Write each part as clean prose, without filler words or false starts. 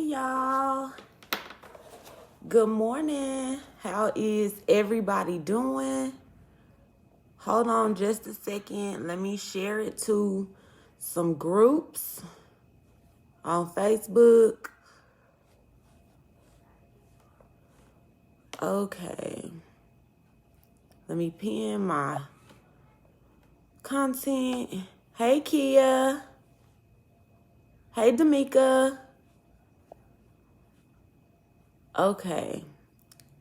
y'all. Good morning. How is everybody doing? Hold on just a second. Let me share it to some groups on Facebook. Okay. Let me pin my content. Hey, Kia. Hey, Damika. Okay.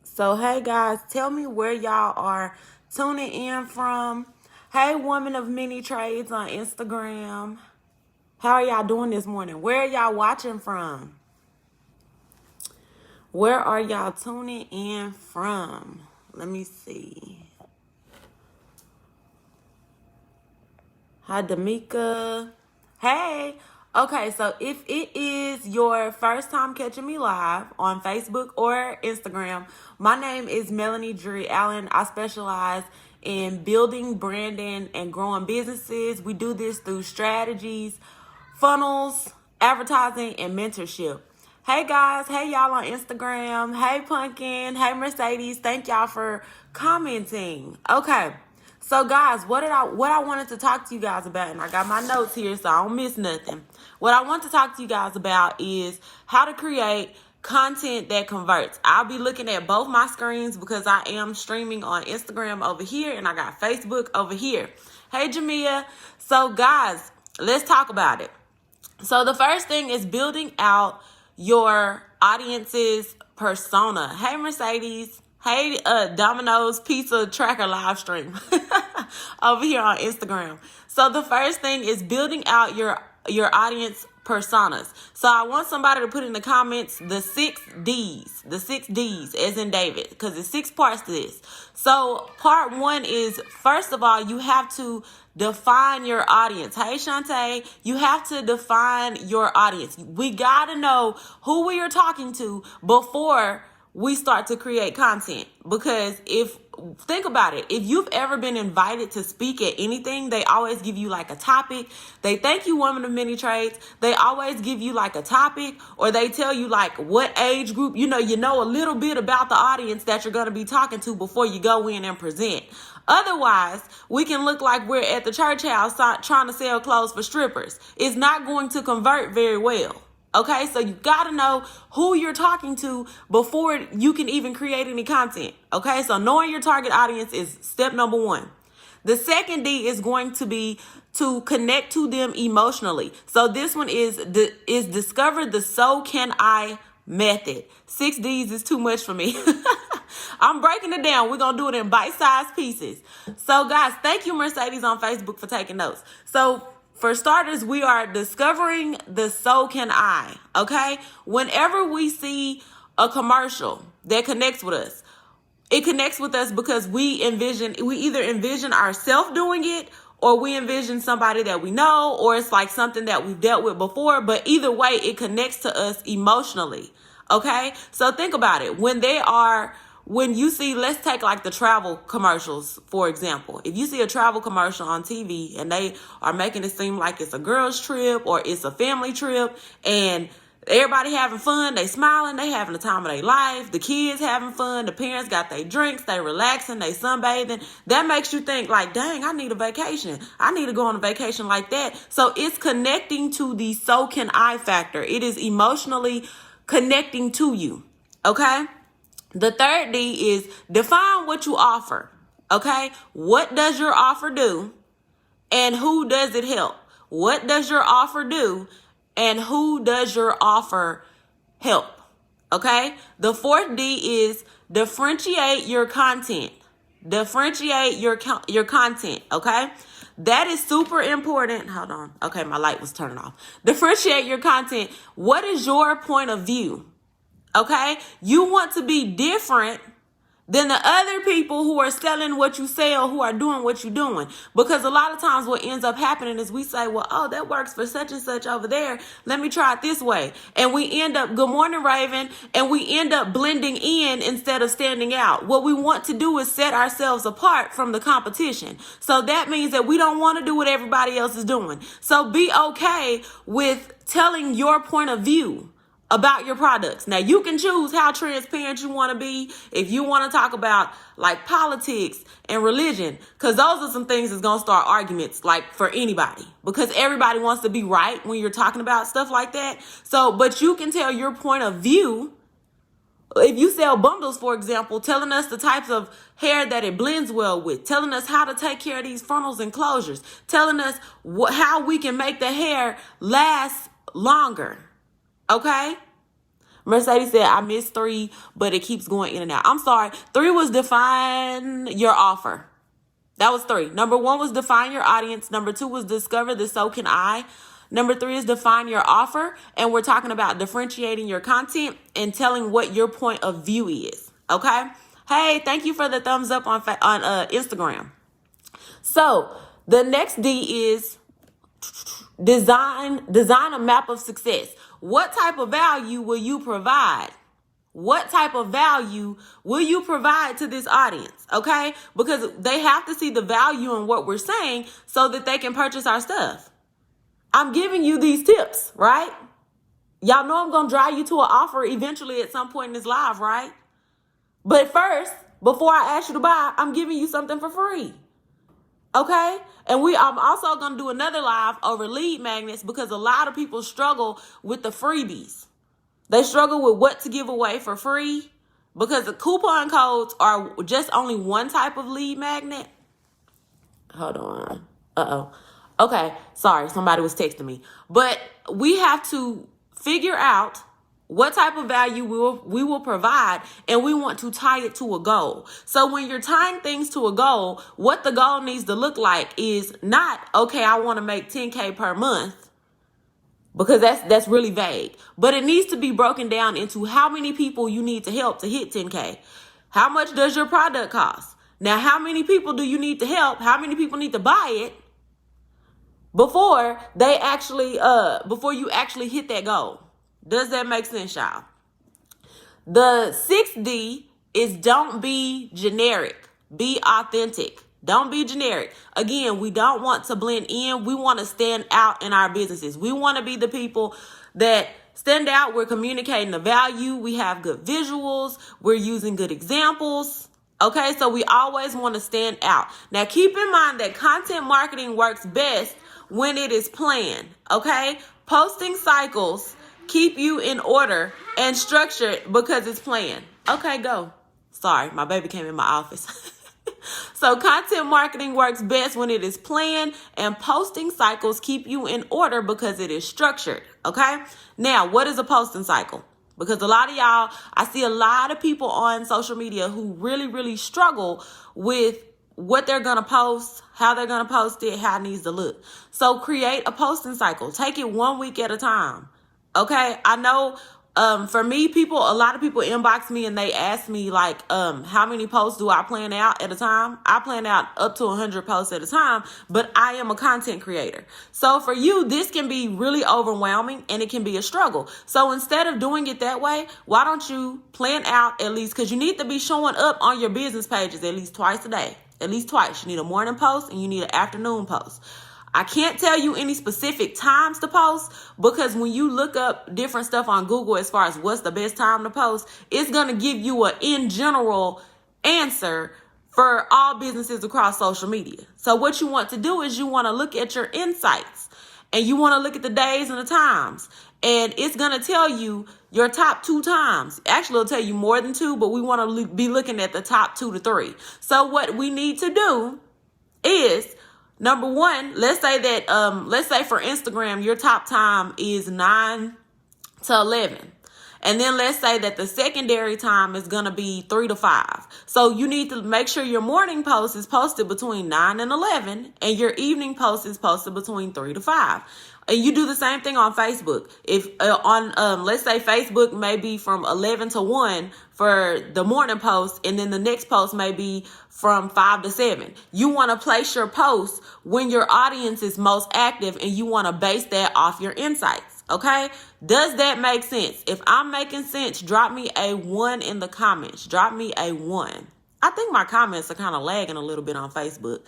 So, hey, guys, tell me where y'all are tuning in from. Hey, Woman of Many Trades on Instagram. How are y'all doing this morning? Where are y'all watching from? Where are y'all tuning in from? Let me see. Hi, Damika. Hey. Okay, so if it is your first time catching me live on Facebook or Instagram, my name is Melanie Drury Allen. I specialize in building, branding, and growing businesses. We do this through strategies, funnels, advertising, and mentorship. Hey guys, hey y'all on Instagram. Hey Pumpkin, hey Mercedes. Thank y'all for commenting. Okay. So guys, what I wanted to talk to you guys about, and I got my notes here so I don't miss nothing. What I want to talk to you guys about is how to create content that converts. I'll be looking at both my screens because I am streaming on Instagram over here and I got Facebook over here. Hey Jamia. So guys, let's talk about it. So the first thing is building out your audience's persona. Hey Mercedes. Hey, Domino's Pizza Tracker live stream over here on Instagram. So the first thing is building out your audience personas. So I want somebody to put in the comments the 6 D's as in David, because there's 6 parts to this. So part 1 is, first of all, you have to define your audience. Hey, Shantae, you have to define your audience. We got to know who we are talking to before we start to create content. Because think about it, if you've ever been invited to speak at anything, they always give you like a topic. They thank you, Woman of Many Trades. They always give you like a topic, or they tell you like what age group, you know a little bit about the audience that you're going to be talking to before you go in and present. Otherwise, we can look like we're at the church house trying to sell clothes for strippers. It's not going to convert very well. Okay, so you got to know who you're talking to before you can even create any content. Okay, so knowing your target audience is step number 1. The second D is going to be to connect to them emotionally. So this one is discover the So Can I method. 6 D's is too much for me. I'm breaking it down. We're going to do it in bite-sized pieces. So guys, thank you, Mercedes, on Facebook for taking notes. So for starters, we are discovering the So Can I, okay? Whenever we see a commercial that connects with us, it connects with us because we either envision ourselves doing it, or we envision somebody that we know, or it's like something that we've dealt with before. But either way, it connects to us emotionally, okay? So think about it. When you see, let's take like the travel commercials, for example. If you see a travel commercial on TV and they are making it seem like it's a girl's trip or it's a family trip and everybody having fun, they smiling, they having the time of their life, the kids having fun, the parents got their drinks, they relaxing, they sunbathing, that makes you think like, dang, I need a vacation. I need to go on a vacation like that. So it's connecting to the So Can I factor. It is emotionally connecting to you, okay? The third D is define what you offer, okay? What does your offer do and who does it help? What does your offer do and who does your offer help, okay? The fourth D is differentiate your content. Differentiate your content, okay? That is super important. Hold on. Okay, my light was turning off. Differentiate your content. What is your point of view? Okay, you want to be different than the other people who are selling what you sell, who are doing what you're doing. Because a lot of times what ends up happening is we say, well, oh, that works for such and such over there. Let me try it this way. And we end up, good morning, Raven, and we end up blending in instead of standing out. What we want to do is set ourselves apart from the competition. So that means that we don't want to do what everybody else is doing. So be okay with telling your point of view. about your products. Now, you can choose how transparent you want to be. If you want to talk about like politics and religion, because those are some things that's going to start arguments like for anybody, because everybody wants to be right when you're talking about stuff like that. So, but you can tell your point of view. If you sell bundles, for example, telling us the types of hair that it blends well with, telling us how to take care of these frontals and closures, telling us how we can make the hair last longer. Okay? Mercedes said, I missed 3, but it keeps going in and out. I'm sorry. 3 was define your offer. That was 3. Number 1 was define your audience. Number 2 was discover the so can I. Number 3 is define your offer. And we're talking about differentiating your content and telling what your point of view is. Okay? Hey, thank you for the thumbs up on Instagram. So the next D is design a map of success. What type of value will you provide? What type of value will you provide to this audience? Okay? Because they have to see the value in what we're saying so that they can purchase our stuff. I'm giving you these tips, right? Y'all know I'm going to drive you to an offer eventually at some point in this live, right? But first, before I ask you to buy, I'm giving you something for free. Okay? And I'm also going to do another live over lead magnets because a lot of people struggle with the freebies. They struggle with what to give away for free because the coupon codes are just only one type of lead magnet. Hold on. Uh-oh. Okay. Sorry. Somebody was texting me. But we have to figure out what type of value we will provide, and we want to tie it to a goal. So when you're tying things to a goal, what the goal needs to look like is not, okay, I want to make 10K per month, because that's really vague. But it needs to be broken down into how many people you need to help to hit 10K. How much does your product cost? Now, how many people do you need to help? How many people need to buy it before you actually hit that goal? Does that make sense, y'all? The 6th D is don't be generic. Be authentic. Don't be generic. Again, we don't want to blend in. We want to stand out in our businesses. We want to be the people that stand out. We're communicating the value. We have good visuals. We're using good examples. Okay, so we always want to stand out. Now, keep in mind that content marketing works best when it is planned. Okay, posting cycles keep you in order and structured because it's planned. Okay, go. Sorry, my baby came in my office. So content marketing works best when it is planned, and posting cycles keep you in order because it is structured. Okay? Now, what is a posting cycle? Because a lot of y'all, I see a lot of people on social media who really, really struggle with what they're going to post, how they're going to post it, how it needs to look. So create a posting cycle. Take it 1 week at a time. Okay, I know for me, a lot of people inbox me and they ask me like, how many posts do I plan out at a time? I plan out up to 100 posts at a time, but I am a content creator. So for you, this can be really overwhelming and it can be a struggle. So instead of doing it that way, why don't you plan out at least, because you need to be showing up on your business pages at least twice a day, at least twice. You need a morning post and you need an afternoon post. I can't tell you any specific times to post because when you look up different stuff on Google as far as what's the best time to post, it's going to give you an in general answer for all businesses across social media. So what you want to do is you want to look at your insights and you want to look at the days and the times, and it's going to tell you your top 2 times. Actually, it'll tell you more than 2, but we want to be looking at the top 2 to 3. So what we need to do is, number 1, let's say for Instagram, your top time is 9 to 11. And then let's say that the secondary time is going to be 3 to 5. So you need to make sure your morning post is posted between 9 and 11 and your evening post is posted between 3 to 5. And you do the same thing on Facebook. If let's say Facebook may be from 11 to 1 for the morning post, and then the next post may be from 5 to 7. You want to place your post when your audience is most active, and you want to base that off your insights. Okay? Does that make sense? If I'm making sense, drop me a 1 in the comments. Drop me a 1. I think my comments are kind of lagging a little bit on Facebook.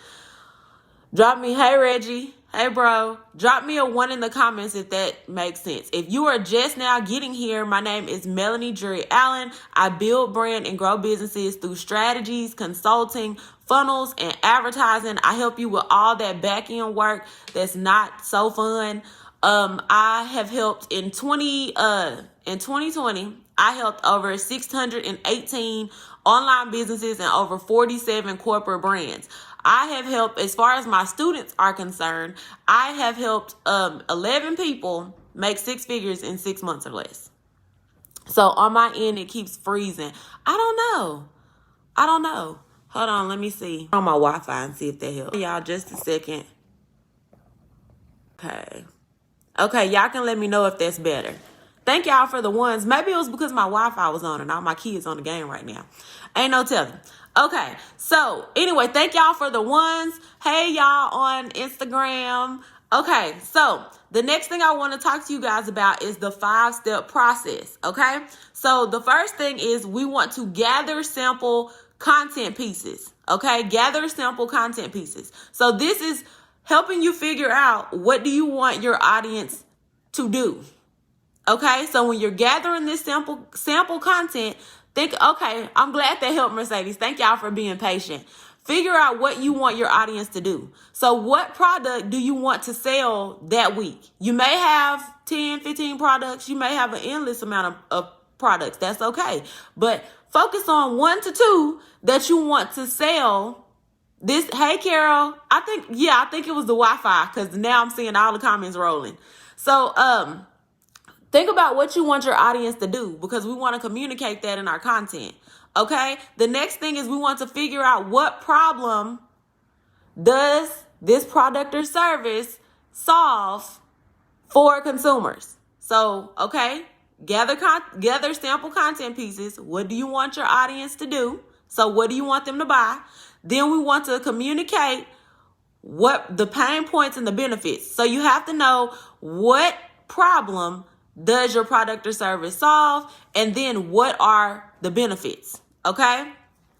Drop me, hey Reggie, Hey, bro, drop me a 1 in the comments if that makes sense. If you are just now getting here, my name is Melanie Drury Allen. I build, brand, and grow businesses through strategies, consulting, funnels, and advertising. I help you with all that back end work that's not so fun. I have helped in 2020. I helped over 618 online businesses and over 47 corporate brands. I have helped, as far as my students are concerned, I have helped 11 people make 6 figures in 6 months or less. So on my end, it keeps freezing. I don't know. Hold on, let me see on my Wi-Fi and see if that helps. Y'all, just a second. Okay, y'all can let me know if that's better. Thank y'all for the ones. Maybe it was because my Wi-Fi was on and all my kids on the game right now. Ain't no telling. Okay, so anyway, thank y'all for the ones. Hey, y'all on Instagram. Okay, so the next thing I want to talk to you guys about is the 5-step process, okay? So the first thing is we want to gather sample content pieces, okay? Gather sample content pieces. So this is helping you figure out what do you want your audience to do, okay? So when you're gathering this sample content, think, okay, I'm glad that helped, Mercedes. Thank y'all for being patient. Figure out what you want your audience to do. So what product do you want to sell that week? You may have 10, 15 products. You may have an endless amount of products. That's okay. But focus on 1 to 2 that you want to sell. This, hey, Carol, I think it was the Wi-Fi because now I'm seeing all the comments rolling. So, think about what you want your audience to do because we want to communicate that in our content. Okay. The next thing is we want to figure out what problem does this product or service solve for consumers. So, okay, gather sample content pieces. What do you want your audience to do? So what do you want them to buy? Then we want to communicate what the pain points and the benefits. So you have to know what problem does your product or service solve, and then what are the benefits, okay?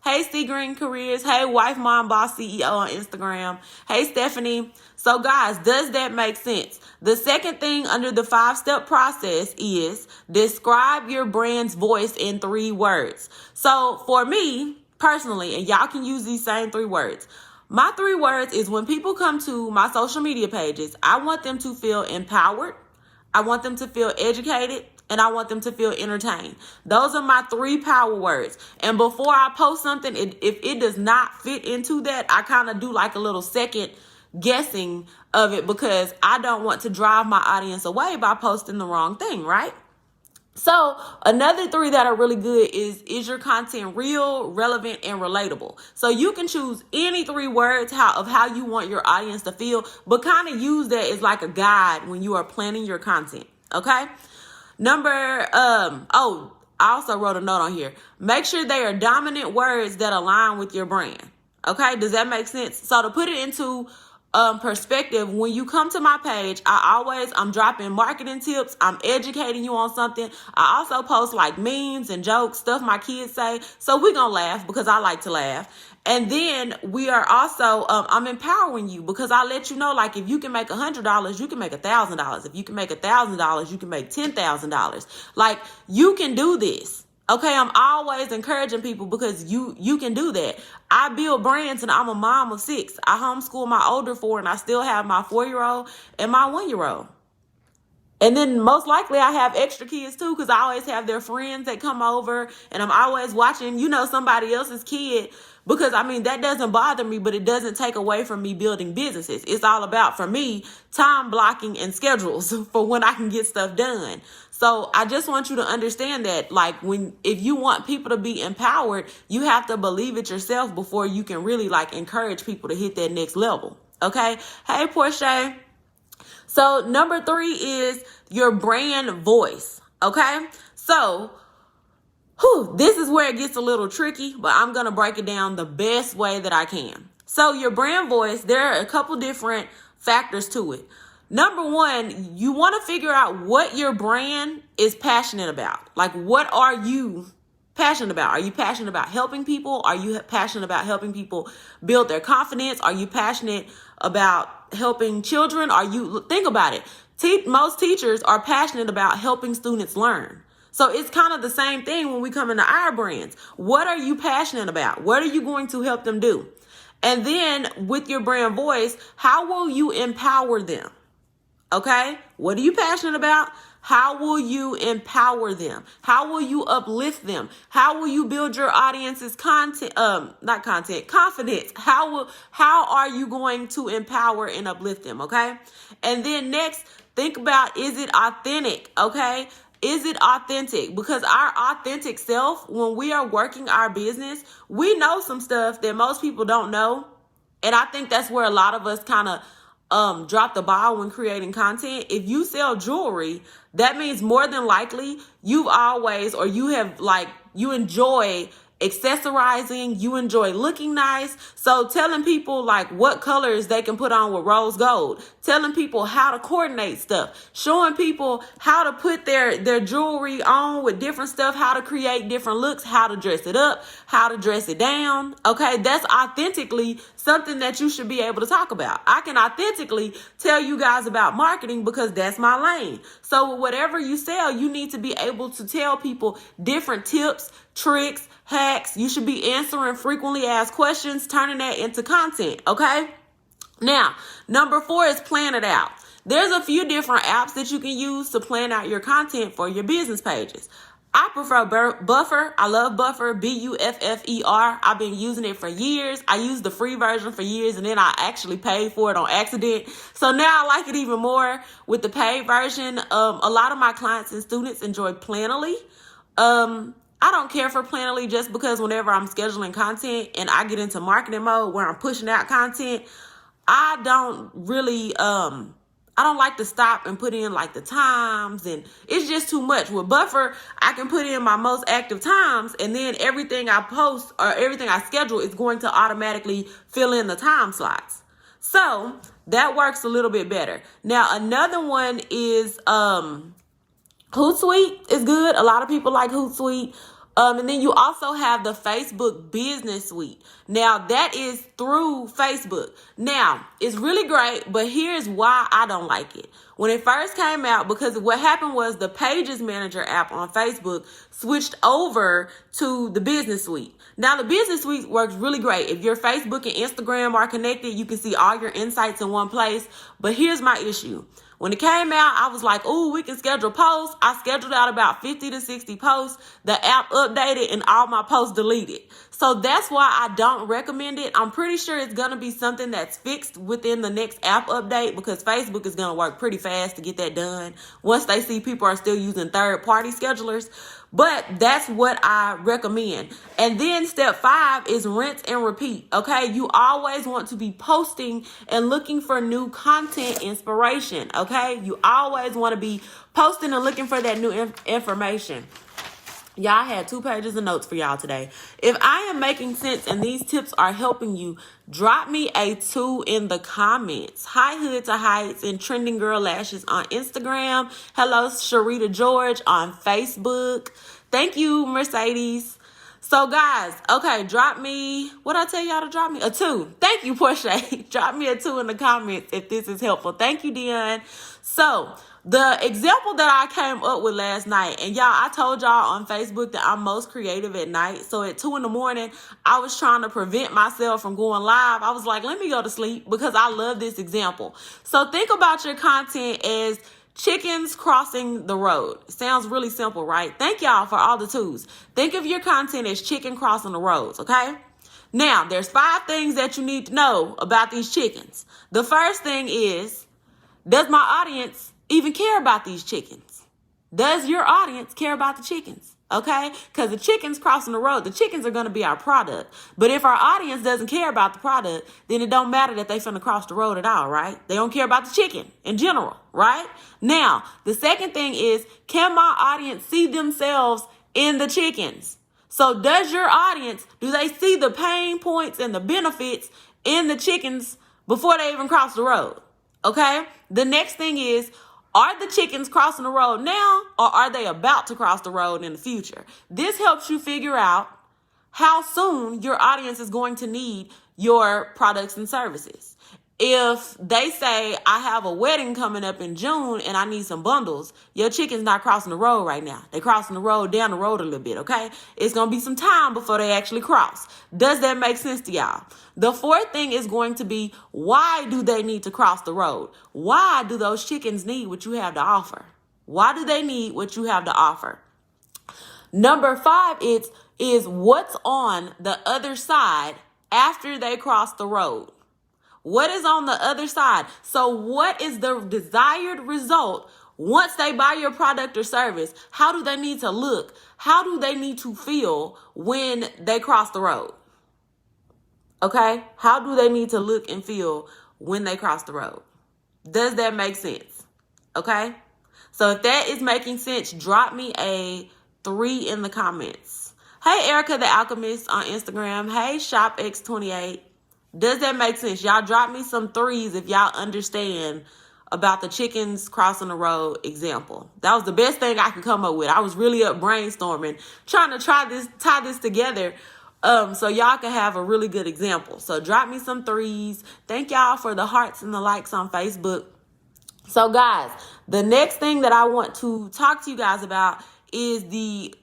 Hey, C Green Careers. Hey, Wife Mom Boss CEO on Instagram. Hey, Stephanie. So, guys, does that make sense? The second thing under the 5-step process is describe your brand's voice in 3 words. So, for me, personally, and y'all can use these same 3 words, my 3 words is when people come to my social media pages, I want them to feel empowered, I want them to feel educated, and I want them to feel entertained. Those are my 3 power words. And before I post something, if it does not fit into that, I kind of do like a little second guessing of it because I don't want to drive my audience away by posting the wrong thing, right? So another 3 that are really good is your content real, relevant, and relatable? So you can choose any 3 words of how you want your audience to feel, but kind of use that as like a guide when you are planning your content, okay? I also wrote a note on here. Make sure they are dominant words that align with your brand, okay? Does that make sense? So to put it into perspective, when you come to my page, I'm dropping marketing tips. I'm educating you on something. I also post like memes and jokes, stuff my kids say. So we're going to laugh because I like to laugh. And then we are also, I'm empowering you because I let you know, like, if you can make $100, you can make $1,000. If you can make $1,000, you can make $10,000. Like, you can do this. Okay, I'm always encouraging people because you can do that. I build brands and I'm a mom of 6. I homeschool my older 4 and I still have my 4-year-old and my 1-year-old. And then most likely I have extra kids too because I always have their friends that come over and I'm always watching, somebody else's kid because, that doesn't bother me, but it doesn't take away from me building businesses. It's all about, for me, time blocking and schedules for when I can get stuff done. So I just want you to understand that, like, if you want people to be empowered, you have to believe it yourself before you can really, like, encourage people to hit that next level. Okay? Hey, Portia. So number 3 is your brand voice. Okay? So this is where it gets a little tricky, but I'm going to break it down the best way that I can. So your brand voice, there are a couple different factors to it. Number 1, you want to figure out what your brand is passionate about. Like, what are you passionate about? Are you passionate about helping people? Are you passionate about helping people build their confidence? Are you passionate about helping children? Think about it. Most teachers are passionate about helping students learn. So it's kind of the same thing when we come into our brands. What are you passionate about? What are you going to help them do? And then with your brand voice, how will you empower them? Okay? What are you passionate about? How will you empower them? How will you uplift them? How will you build your audience's confidence? How are you going to empower and uplift them? Okay. And then next, think about, is it authentic? Okay. Is it authentic? Because our authentic self, when we are working our business, we know some stuff that most people don't know. And I think that's where a lot of us kind of drop the ball when creating content. If you sell jewelry, that means more than likely you enjoy accessorizing, you enjoy looking nice. So telling people like what colors they can put on with rose gold, telling people how to coordinate stuff, showing people how to put their jewelry on with different stuff, how to create different looks, how to dress it up, how to dress it down. Okay, that's authentically something that you should be able to talk about. I can authentically tell you guys about marketing because that's my lane. So whatever you sell, you need to be able to tell people different tips, tricks, hacks. You should be answering frequently asked questions, turning that into content. Okay. Now, number 4 is plan it out. There's a few different apps that you can use to plan out your content for your business pages. I prefer Buffer. I love Buffer, Buffer. I've been using it for years. I used the free version for years, and then I actually paid for it on accident. So now I like it even more with the paid version. A lot of my clients and students enjoy Planoly. I don't care for Planoly just because whenever I'm scheduling content and I get into marketing mode where I'm pushing out content, I don't like to stop and put in like the times, and it's just too much. With Buffer, I can put in my most active times, and then everything I post or everything I schedule is going to automatically fill in the time slots. So that works a little bit better. Now, another one is Hootsuite is good. A lot of people like Hootsuite. And then you also have the Facebook Business Suite. Now, that is through Facebook. Now, it's really great, but here's why I don't like it. When it first came out, because what happened was the Pages Manager app on Facebook switched over to the Business Suite. Now, the Business Suite works really great. If your Facebook and Instagram are connected, you can see all your insights in one place. But here's my issue. When it came out, I was like, ooh, we can schedule posts. I scheduled out about 50 to 60 posts. The app updated and all my posts deleted. So that's why I don't recommend it. I'm pretty sure it's going to be something that's fixed within the next app update, because Facebook is going to work pretty fast to get that done once they see people are still using third-party schedulers. But that's what I recommend. And then step 5 is rinse and repeat. Okay. You always want to be posting and looking for new content inspiration. Okay. You always want to be posting and looking for that new information. Y'all had 2 pages of notes for y'all today. If I am making sense and these tips are helping you, drop me a 2 in the comments. Hi, Hood to Heights and Trending Girl Lashes on Instagram. Hello, Sharita George on Facebook. Thank you, Mercedes. So, guys, okay, drop me, what I tell y'all to drop me? A 2. Thank you, Portia. Drop me a 2 in the comments if this is helpful. Thank you, Dion. So, the example that I came up with last night, and y'all, I told y'all on Facebook that I'm most creative at night. So at 2 a.m, I was trying to prevent myself from going live. I was like, let me go to sleep because I love this example. So think about your content as chickens crossing the road. Sounds really simple, right? Thank y'all for all the 2s. Think of your content as chicken crossing the roads, okay? Now, there's 5 things that you need to know about these chickens. The first thing is, does my audience even care about these chickens? Does your audience care about the chickens? Okay? Because the chickens crossing the road, the chickens are going to be our product. But if our audience doesn't care about the product, then it don't matter that they finna cross the road at all, right? They don't care about the chicken in general, right? Now, the second thing is, can my audience see themselves in the chickens? So does your audience, do they see the pain points and the benefits in the chickens before they even cross the road? Okay? The next thing is, are the chickens crossing the road now, or are they about to cross the road in the future? This helps you figure out how soon your audience is going to need your products and services. if they say, I have a wedding coming up in June and I need some bundles, your chicken's not crossing the road right now. They're crossing the road down the road a little bit, okay? It's going to be some time before they actually cross. Does that make sense to y'all? The fourth thing is going to be, why do they need to cross the road? Why do those chickens need what you have to offer? Why do they need what you have to offer? Number 5 is what's on the other side after they cross the road. What is on the other side? So what is the desired result once they buy your product or service? How do they need to look? How do they need to feel when they cross the road? Okay? How do they need to look and feel when they cross the road? Does that make sense? Okay? So if that is making sense, drop me a 3 in the comments. Hey, Erica the Alchemist on Instagram. Hey, ShopX28. Does that make sense? Y'all drop me some 3s if y'all understand about the chickens crossing the road example. That was the best thing I could come up with. I was really up brainstorming, trying to tie this together so y'all can have a really good example. So drop me some 3s. Thank y'all for the hearts and the likes on Facebook. So guys, the next thing that I want to talk to you guys about is the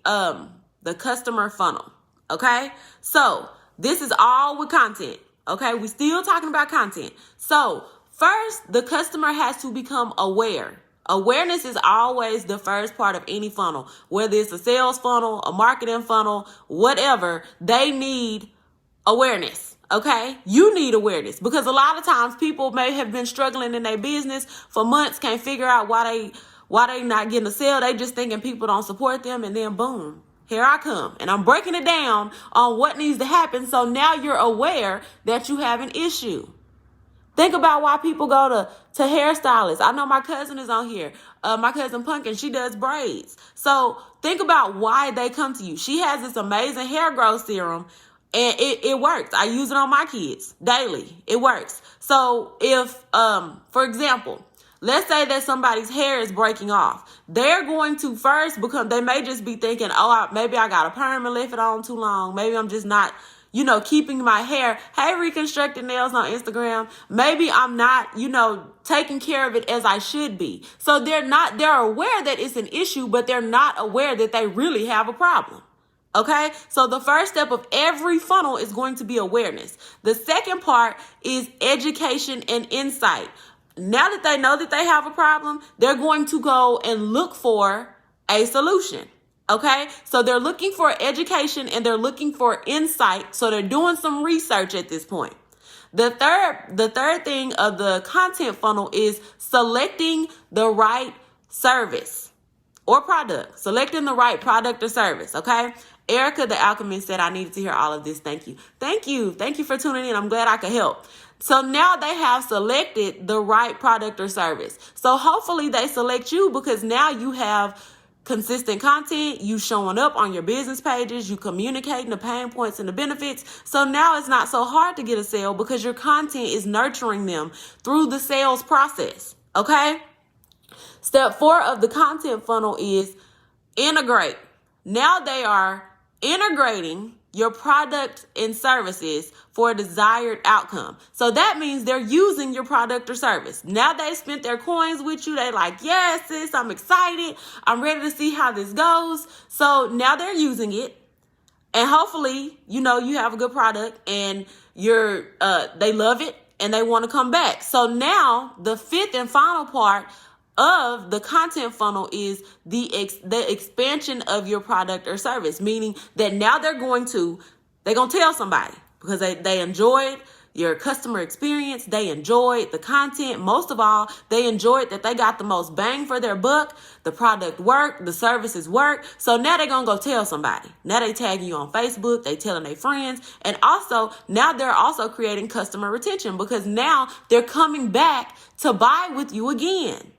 customer funnel. Okay? So this is all with content. Okay, we're still talking about content. So first, the customer has to become aware. Awareness is always the first part of any funnel, whether it's a sales funnel, a marketing funnel, whatever. They need awareness. Okay, you need awareness because a lot of times people may have been struggling in their business for months, can't figure out why they not getting a sale. They just thinking people don't support them, and then boom. Here I come, and I'm breaking it down on what needs to happen, so now you're aware that you have an issue. Think about why people go to hairstylists. I know my cousin is on here. My cousin Pumpkin, she does braids. So think about why they come to you. She has this amazing hair growth serum, and it works. I use it on my kids daily. It works. So if, for example, let's say that somebody's hair is breaking off. They're going to first they may just be thinking, maybe I got a perm and left it on too long. Maybe I'm just not, keeping my hair. Hey, Reconstructed Nails on Instagram. Maybe I'm not, taking care of it as I should be. So they're aware that it's an issue, but they're not aware that they really have a problem. Okay, so the first step of every funnel is going to be awareness. The second part is education and insight. Now that they know that they have a problem, they're going to go and look for a solution. Okay, so they're looking for education and they're looking for insight. So they're doing some research at this point. The third thing of the content funnel is selecting the right service or product, selecting the right product or service. Okay. Erica the Alchemist said I needed to hear all of this. Thank you. Thank you. Thank you for tuning in. I'm glad I could help. So now they have selected the right product or service. So hopefully they select you because now you have consistent content, you showing up on your business pages, you communicating the pain points and the benefits. So now it's not so hard to get a sale because your content is nurturing them through the sales process. Okay? Step 4 of the content funnel is integrate. Now they are integrating your product and services for a desired outcome. So that means they're using your product or service. Now they spent their coins with you. They like, yes, sis, I'm excited. I'm ready to see how this goes. So now they're using it. And hopefully, you have a good product and they love it and they want to come back. So now the 5th and final part of the content funnel is the expansion of your product or service, meaning that now they're going to tell somebody because they enjoyed your customer experience. They enjoyed the content. Most of all, they enjoyed that they got the most bang for their buck. The product worked, the services worked. So now they're going to go tell somebody. Now they tagging you on Facebook. They telling their friends. And also now they're also creating customer retention because now they're coming back to buy with you again.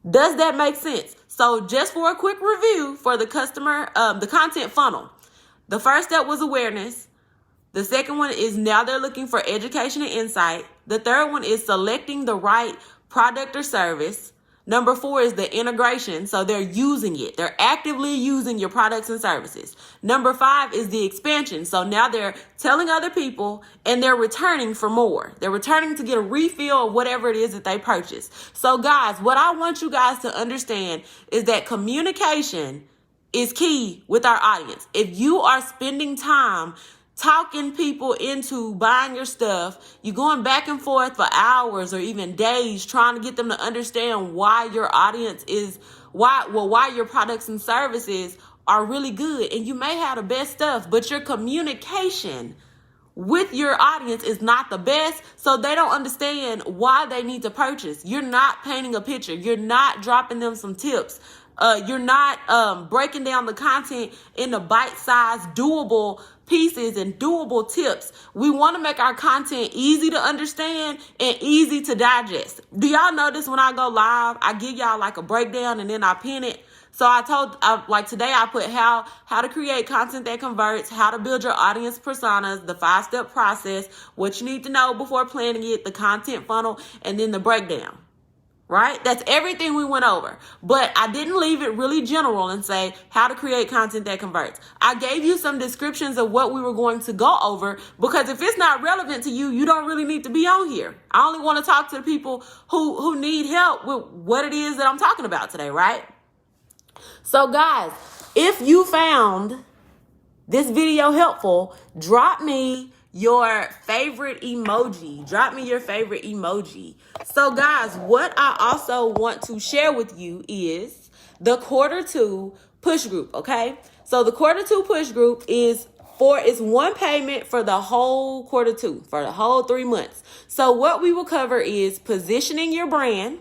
Does that make sense? So just for a quick review for the the content funnel, the first step was awareness. The second one is now they're looking for education and insight. The third one is selecting the right product or service. Number 4 is the integration. So they're using it. They're actively using your products and services. Number 5 is the expansion. So now they're telling other people and they're returning for more. They're returning to get a refill of whatever it is that they purchased. So guys, what I want you guys to understand is that communication is key with our audience. If you are spending time talking people into buying your stuff, you're going back and forth for hours or even days trying to get them to understand why your audience is, why your products and services are really good. And you may have the best stuff, but your communication with your audience is not the best, so they don't understand why they need to purchase. You're not painting a picture. You're not dropping them some tips. You're not breaking down the content into bite-sized, doable pieces and doable tips. We want to make our content easy to understand and easy to digest. Do y'all notice when I go live, I give y'all like a breakdown and then I pin it? So like today I put how to create content that converts, how to build your audience personas, the 5-step process, what you need to know before planning it, the content funnel, and then the breakdown. Right? That's everything we went over. But I didn't leave it really general and say how to create content that converts. I gave you some descriptions of what we were going to go over, because if it's not relevant to you, you don't really need to be on here. I only want to talk to the people who need help with what it is that I'm talking about today, right? So guys, if you found this video helpful, drop me your favorite emoji. Drop me your favorite emoji. So guys, what I also want to share with you is the Q2 push group, okay? So the Q2 push group is one payment for the whole Q2, for the whole 3 months. So what we will cover is positioning your brand,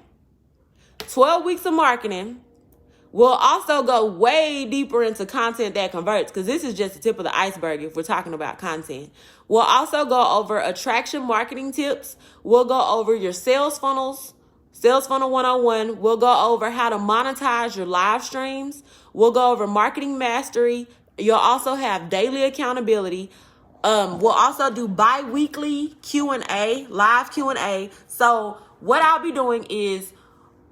12 weeks of marketing. We'll also go way deeper into content that converts, because this is just the tip of the iceberg if we're talking about content. We'll also go over attraction marketing tips. We'll go over your sales funnels, Sales Funnel 101. We'll go over how to monetize your live streams. We'll go over marketing mastery. You'll also have daily accountability. We'll also do bi-weekly Q&A, live Q&A. So what I'll be doing is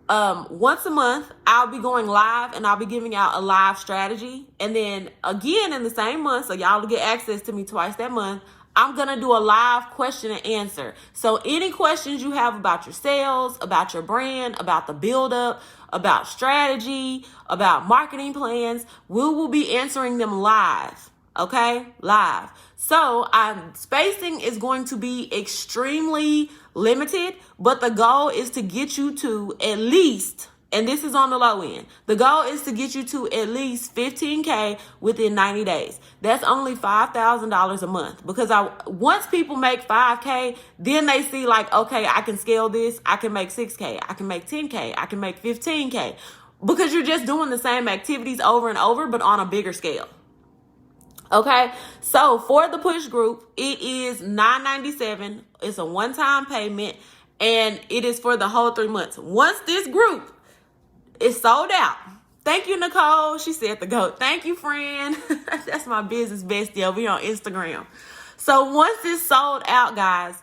once a month, I'll be going live and I'll be giving out a live strategy. And then again in the same month, so y'all will get access to me twice that month, I'm going to do a live question and answer. So any questions you have about your sales, about your brand, about the buildup, about strategy, about marketing plans, we will be answering them live. Okay, live. So spacing is going to be extremely limited, but the goal is to get you to at least, and this is on the low end, the goal is to get you to at least 15K within 90 days. That's only $5,000 a month, because once people make 5K, then they see like, okay, I can scale this. I can make 6K. I can make 10K. I can make 15K, because you're just doing the same activities over and over, but on a bigger scale. Okay, so for the push group, it is $9.97. It's a one-time payment, and it is for the whole 3 months. Once this group is sold out, thank you, Nicole. She said the GOAT. Thank you, friend. That's my business bestie over here on Instagram. So once it's sold out, guys,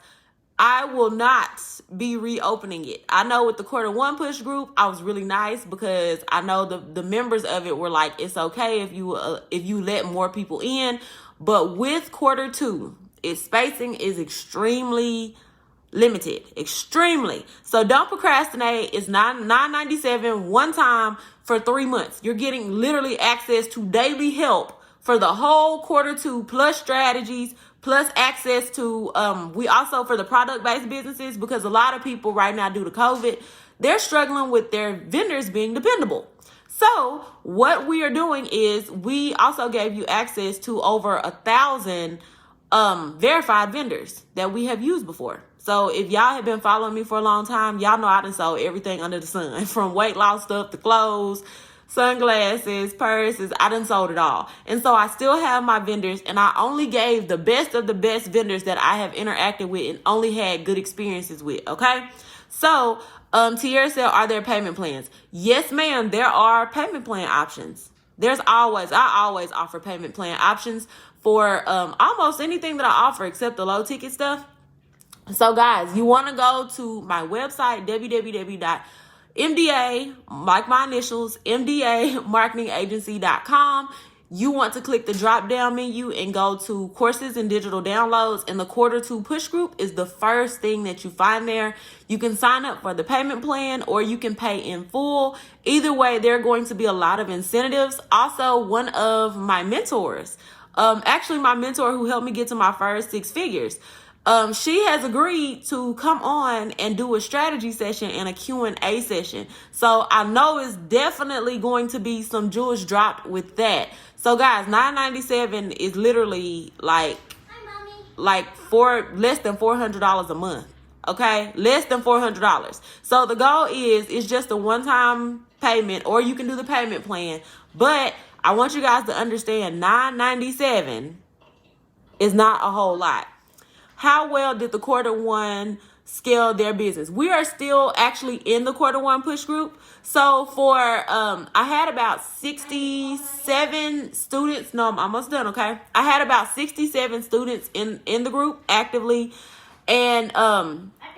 I will not be reopening it. I know with the Q1 push group, I was really nice, because I know the members of it were like, it's okay if you let more people in. But with Q2, its spacing is extremely limited, extremely. So don't procrastinate. It's $9.97 one time for 3 months. You're getting literally access to daily help for the whole Q2, plus strategies, plus access to, we also, for the product-based businesses, because a lot of people right now due to COVID, they're struggling with their vendors being dependable. So what we are doing is we also gave you access to over 1,000 verified vendors that we have used before. So if y'all have been following me for a long time, y'all know I done sold everything under the sun, from weight loss stuff to clothes, sunglasses, purses. I done sold it all. And so I still have my vendors, and I only gave the best of the best vendors that I have interacted with and only had good experiences with. Okay. So, Tierra said, are there payment plans? Yes, ma'am. There are payment plan options. I always offer payment plan options for, almost anything that I offer except the low ticket stuff. So guys, you want to go to my website, MDA, like my initials, MDAmarketingagency.com. You want to click the drop down menu and go to courses and digital downloads, and the Q2 push group is the first thing that you find there. You can sign up for the payment plan or you can pay in full. Either way, there are going to be a lot of incentives. Also, one of my mentors, actually my mentor who helped me get to my first 6 figures, she has agreed to come on and do a strategy session and a Q&A session. So I know it's definitely going to be some jewels dropped with that. So guys, $997 is literally like for less than $400 a month. Okay, less than $400. So the goal is just a one-time payment, or you can do the payment plan. But I want you guys to understand, $997 is not a whole lot. How well did the Q1 scale their business? We are still actually in the Q1 push group. So for, I had about 67 students. No, I'm almost done, okay? I had about 67 students in the group actively. And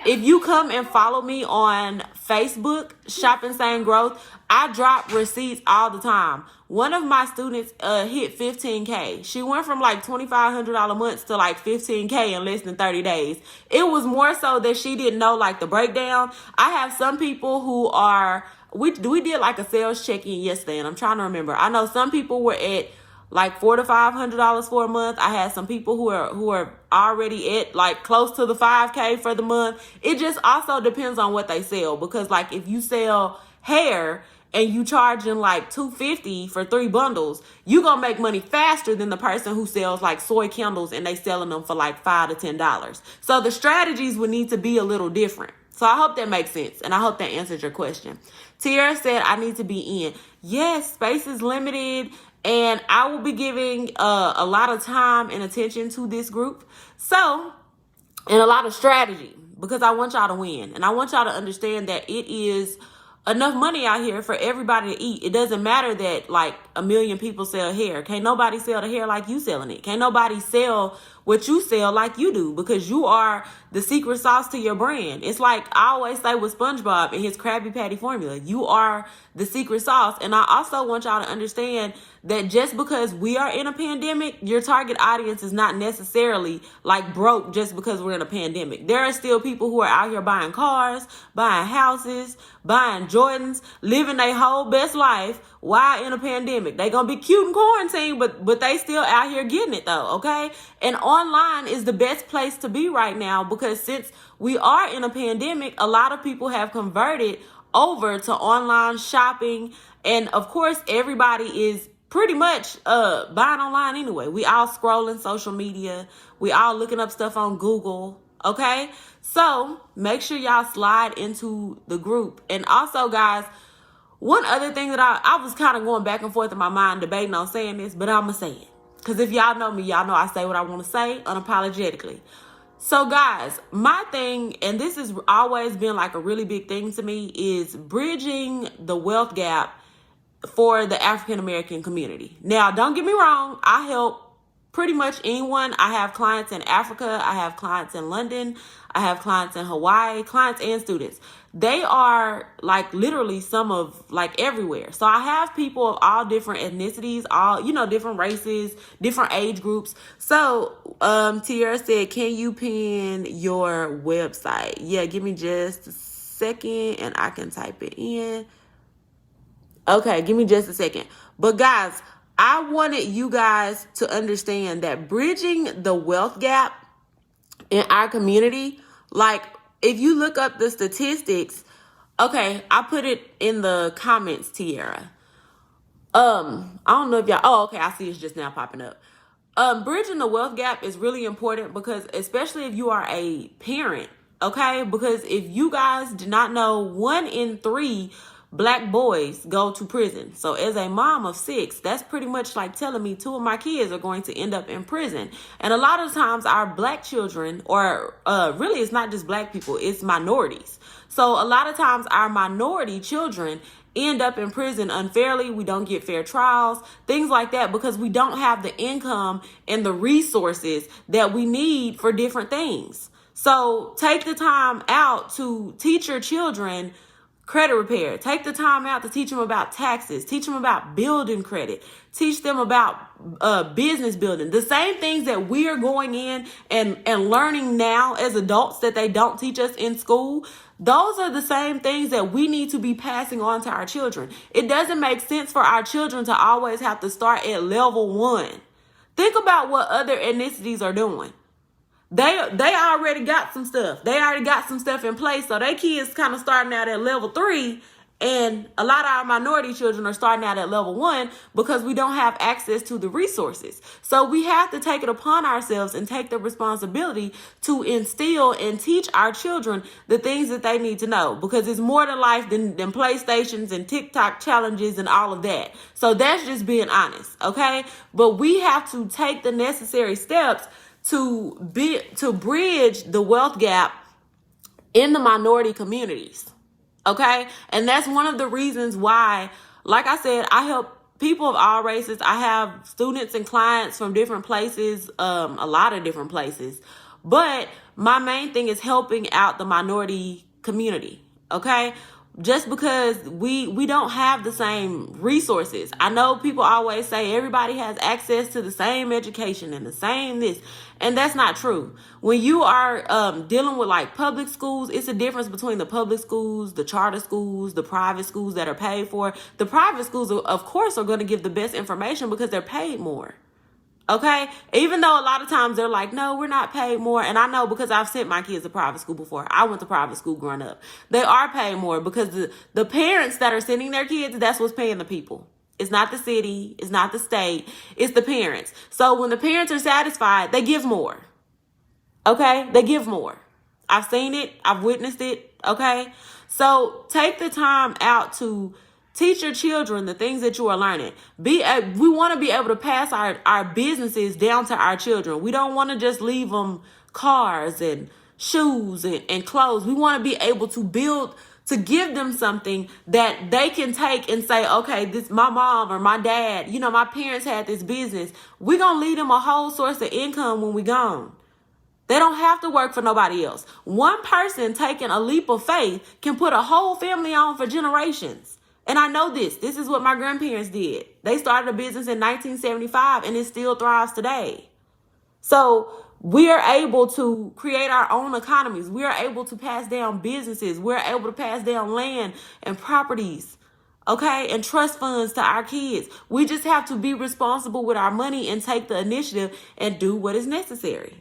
if you come and follow me on Facebook, Shop Insane Growth, I drop receipts all the time. One of my students hit 15K. She went from like $2,500 months to like 15K in less than 30 days. It was more so that she didn't know like the breakdown. I have some people who are, we did like a sales check-in yesterday, and I'm trying to remember. I know some people were at like $400 to $500 for a month. I had some people who are already at like close to the 5K for the month. It just also depends on what they sell, because like if you sell hair and you charging like $250 for 3 bundles, you gonna make money faster than the person who sells like soy candles and they selling them for like $5 to $10. So the strategies would need to be a little different. So I hope that makes sense, and I hope that answered your question. Tiara said, I need to be in. Yes, space is limited, and I will be giving a lot of time and attention to this group. So, and a lot of strategy, because I want y'all to win. And I want y'all to understand that it is enough money out here for everybody to eat. It doesn't matter that like 1 million people sell hair. Can't nobody sell the hair like you selling it. Can't nobody sell what you sell like you do, because you are the secret sauce to your brand. It's like I always say with SpongeBob and his Krabby Patty formula, you are the secret sauce. And I also want y'all to understand that just because we are in a pandemic, your target audience is not necessarily like broke just because we're in a pandemic. There are still people who are out here buying cars, buying houses, buying Jordans, living their whole best life while in a pandemic. They gonna be cute in quarantine, but they still out here getting it though, okay? And online is the best place to be right now, because since we are in a pandemic, a lot of people have converted over to online shopping. And of course, everybody is pretty much buying online anyway. We all scrolling social media. We all looking up stuff on Google, okay? So make sure y'all slide into the group. And also, guys, one other thing that I was kind of going back and forth in my mind debating on saying this, but I'm going to say it. Because if y'all know me, y'all know I say what I want to say unapologetically. So guys, my thing, and this has always been like a really big thing to me, is bridging the wealth gap for the African American community. Now, don't get me wrong, I help pretty much anyone. I have clients in Africa, I have clients in London, I have clients in Hawaii, clients and students. They are like literally some of like everywhere. So I have people of all different ethnicities, all, you know, different races, different age groups. So Tiara said, can you pin your website? Yeah, give me just a second and I can type it in. Okay, give me just a second. But guys, I wanted you guys to understand that bridging the wealth gap in our community, like if you look up the statistics, okay, I put it in the comments, Tiara. I don't know if y'all, oh, okay, I see it's just now popping up. Bridging the wealth gap is really important, because especially if you are a parent, okay? Because if you guys do not know, 1 in 3 Black boys go to prison. So as a mom of 6, that's pretty much like telling me 2 of my kids are going to end up in prison. And a lot of times our Black children, or really it's not just Black people, it's minorities. So a lot of times our minority children end up in prison unfairly. We don't get fair trials, things like that, because we don't have the income and the resources that we need for different things. So take the time out to teach your children credit repair. Take the time out to teach them about taxes. Teach them about building credit. Teach them about business building. The same things that we are going in and learning now as adults that they don't teach us in school. Those are the same things that we need to be passing on to our children. It doesn't make sense for our children to always have to start at level 1. Think about what other ethnicities are doing. They already got some stuff. They already got some stuff in place. So they kids kind of starting out at level 3. And a lot of our minority children are starting out at level 1 because we don't have access to the resources. So we have to take it upon ourselves and take the responsibility to instill and teach our children the things that they need to know, because it's more to life than PlayStations and TikTok challenges and all of that. So that's just being honest, okay? But we have to take the necessary steps to bridge the wealth gap in the minority communities. Okay. And that's one of the reasons why, like I said, I help people of all races. I have students and clients from different places, a lot of different places. But my main thing is helping out the minority community. Okay. Just because we don't have the same resources. I know people always say everybody has access to the same education and the same this, and that's not true. When you are dealing with like public schools, it's a difference between the public schools, the charter schools, the private schools that are paid for. The private schools, of course, are going to give the best information because they're paid more. Okay, even though a lot of times they're like, no, we're not paid more. And I know because I've sent my kids to private school before. I went to private school growing up. They are paid more because the parents that are sending their kids, that's what's paying the people. It's not the city. It's not the state. It's the parents. So when the parents are satisfied, they give more. Okay, they give more. I've seen it. I've witnessed it. Okay, so take the time out to teach your children the things that you are learning. We want to be able to pass our businesses down to our children. We don't want to just leave them cars and shoes and clothes. We want to be able to build, to give them something that they can take and say, okay, this my mom or my dad, my parents had this business. We're going to leave them a whole source of income when we're gone. They don't have to work for nobody else. One person taking a leap of faith can put a whole family on for generations. And I know this is what my grandparents did. They started a business in 1975 and it still thrives today. So we are able to create our own economies. We are able to pass down businesses. We're able to pass down land and properties, okay, and trust funds to our kids. We just have to be responsible with our money and take the initiative and do what is necessary.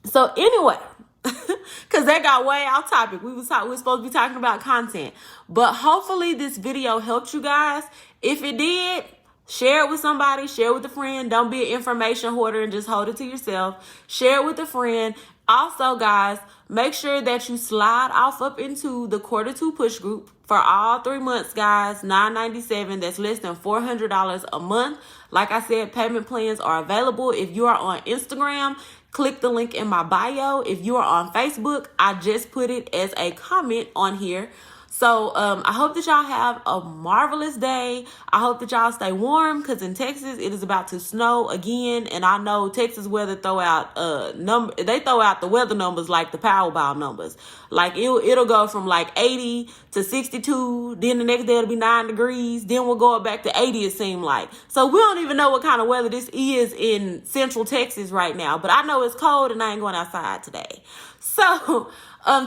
So anyway, because that got way off topic. We were supposed to be talking about content. But hopefully this video helped you guys. If it did, share it with somebody. Share it with a friend. Don't be an information hoarder and just hold it to yourself. Share it with a friend. Also, guys, make sure that you slide off up into the Q2 push group for all 3 months, guys. $9.97. That's less than $400 a month. Like I said, payment plans are available. If you are on Instagram, click the link in my bio. If you are on Facebook, I just put it as a comment on here. So I hope that y'all have a marvelous day. I hope that y'all stay warm because in Texas, it is about to snow again. And I know Texas weather throw out they throw out the weather numbers like the Powerball numbers. Like it'll go from like 80 to 62. Then the next day it'll be 9 degrees. Then we'll go up back to 80, it seemed like. So we don't even know what kind of weather this is in Central Texas right now. But I know it's cold and I ain't going outside today. So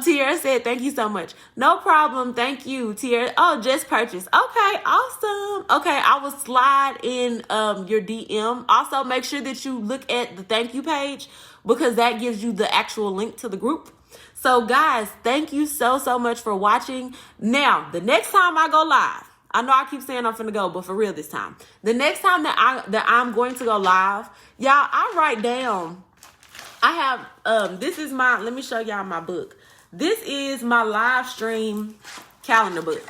Tierra said, thank you so much. No problem. Thank you, Tierra. Oh, just purchased. Okay, awesome. Okay, I will slide in your DM. Also, make sure that you look at the thank you page because that gives you the actual link to the group. So, guys, thank you so much for watching. Now, the next time I go live, I know I keep saying I'm finna go, but for real this time. The next time that I'm going to go live, y'all, I write down. I have, this is let me show y'all my book. This is my live stream calendar book.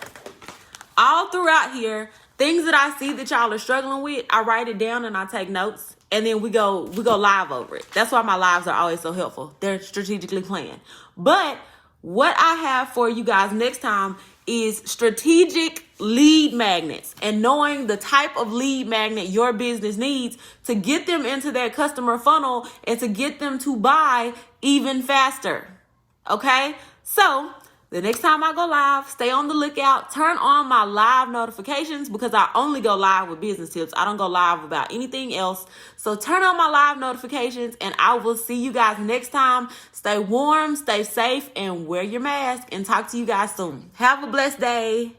All throughout here, things that I see that y'all are struggling with, I write it down and I take notes. And then we go live over it. That's why my lives are always so helpful. They're strategically planned. But what I have for you guys next time is strategic lead magnets and knowing the type of lead magnet your business needs to get them into their customer funnel and to get them to buy even faster. Okay, so The next time I go live, stay on the lookout. Turn on my live notifications because I only go live with business tips. I don't go live about anything else. So turn on my live notifications and I will see you guys next time. Stay warm, stay safe, and wear your mask, and talk to you guys soon. Have a blessed day.